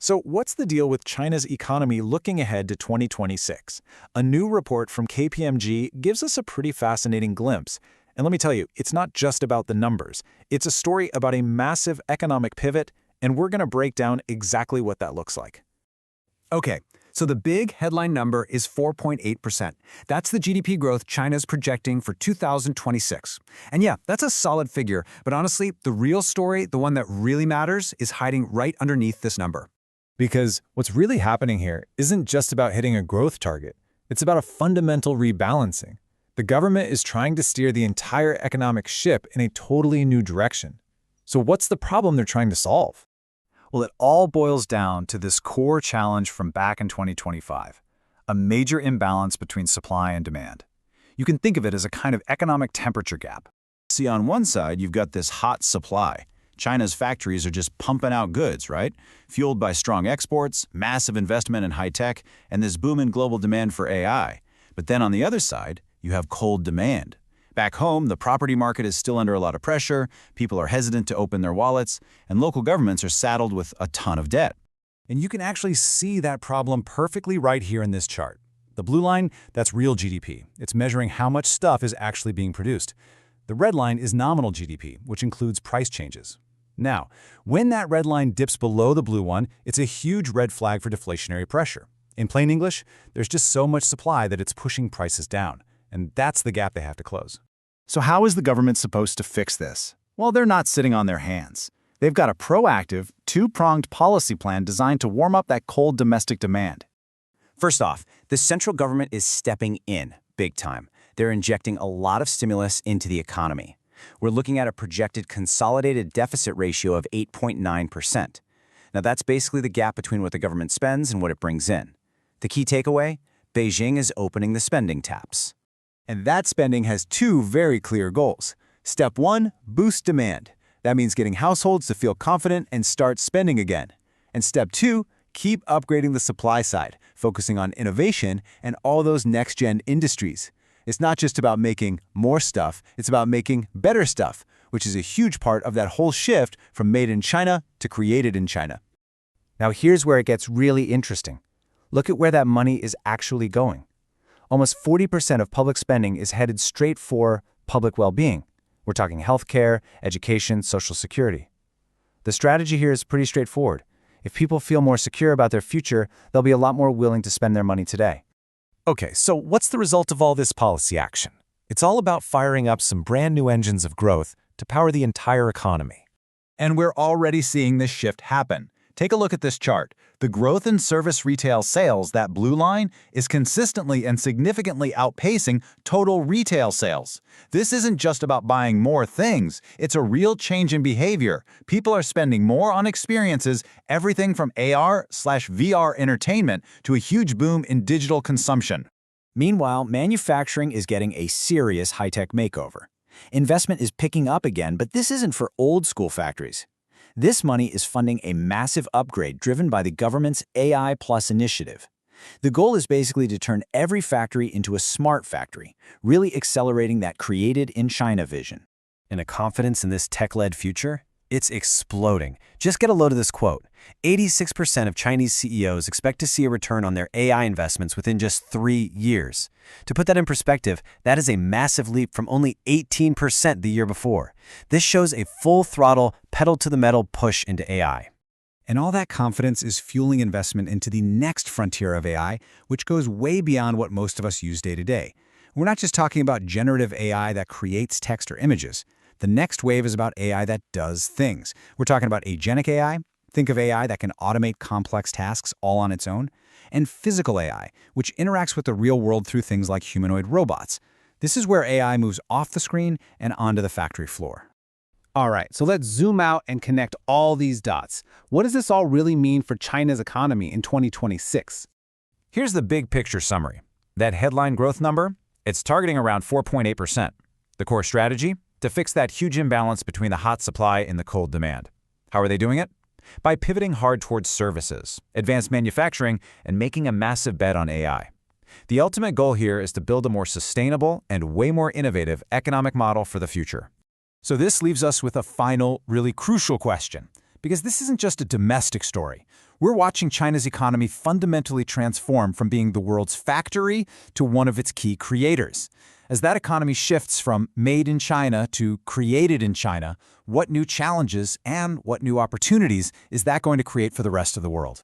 So what's the deal with China's economy looking ahead to 2026? A new report from KPMG gives us a pretty fascinating glimpse. And let me tell you, it's not just about the numbers. It's a story about a massive economic pivot, and we're going to break down exactly what that looks like. Okay, so the big headline number is 4.8%. That's the GDP growth China's projecting for 2026. And yeah, that's a solid figure, but honestly, the real story, the one that really matters, is hiding right underneath this number. Because what's really happening here isn't just about hitting a growth target. It's about a fundamental rebalancing. The government is trying to steer the entire economic ship in a totally new direction. So what's the problem they're trying to solve? Well, it all boils down to this core challenge from back in 2025, a major imbalance between supply and demand. You can think of it as a kind of economic temperature gap. See, on one side, you've got this hot supply. China's factories are just pumping out goods, right? Fueled by strong exports, massive investment in high-tech, and this boom in global demand for AI. But then on the other side, you have cold demand. Back home, the property market is still under a lot of pressure, people are hesitant to open their wallets, and local governments are saddled with a ton of debt. And you can actually see that problem perfectly right here in this chart. The blue line, that's real GDP. It's measuring how much stuff is actually being produced. The red line is nominal GDP, which includes price changes. Now, when that red line dips below the blue one, it's a huge red flag for deflationary pressure. In plain English, there's just so much supply that it's pushing prices down. And that's the gap they have to close. So how is the government supposed to fix this? Well, they're not sitting on their hands. They've got a proactive, two-pronged policy plan designed to warm up that cold domestic demand. First off, the central government is stepping in big time. They're injecting a lot of stimulus into the economy. We're looking at a projected consolidated deficit ratio of 8.9%. Now that's basically the gap between what the government spends and what it brings in. The key takeaway? Beijing is opening the spending taps. And that spending has two very clear goals. Step 1, boost demand. That means getting households to feel confident and start spending again. And step 2, keep upgrading the supply side, focusing on innovation and all those next-gen industries. It's not just about making more stuff, it's about making better stuff, which is a huge part of that whole shift from made in China to created in China. Now here's where it gets really interesting. Look at where that money is actually going. Almost 40% of public spending is headed straight for public well-being. We're talking healthcare, education, social security. The strategy here is pretty straightforward. If people feel more secure about their future, they'll be a lot more willing to spend their money today. Okay, so what's the result of all this policy action? It's all about firing up some brand new engines of growth to power the entire economy. And we're already seeing this shift happen. Take a look at this chart. The growth in service retail sales, that blue line, is consistently and significantly outpacing total retail sales. This isn't just about buying more things. It's a real change in behavior. People are spending more on experiences, everything from AR/VR entertainment to a huge boom in digital consumption. Meanwhile, manufacturing is getting a serious high-tech makeover. Investment is picking up again, but this isn't for old-school factories. This money is funding a massive upgrade driven by the government's AI Plus initiative. The goal is basically to turn every factory into a smart factory, really accelerating that created in China vision. And the confidence in this tech-led future? It's exploding. Just get a load of this quote. 86% of Chinese CEOs expect to see a return on their AI investments within just 3 years. To put that in perspective, that is a massive leap from only 18% the year before. This shows a full-throttle, pedal-to-the-metal push into AI. And all that confidence is fueling investment into the next frontier of AI, which goes way beyond what most of us use day to day. We're not just talking about generative AI that creates text or images. The next wave is about AI that does things. We're talking about agentic AI. Think of AI that can automate complex tasks all on its own. And physical AI, which interacts with the real world through things like humanoid robots. This is where AI moves off the screen and onto the factory floor. All right, so let's zoom out and connect all these dots. What does this all really mean for China's economy in 2026? Here's the big picture summary. That headline growth number, it's targeting around 4.8%. The core strategy? To fix that huge imbalance between the hot supply and the cold demand. How are they doing it? By pivoting hard towards services, advanced manufacturing, and making a massive bet on AI. The ultimate goal here is to build a more sustainable and way more innovative economic model for the future. So this leaves us with a final, really crucial question. Because this isn't just a domestic story. We're watching China's economy fundamentally transform from being the world's factory to one of its key creators. As that economy shifts from made in China to created in China, what new challenges and what new opportunities is that going to create for the rest of the world?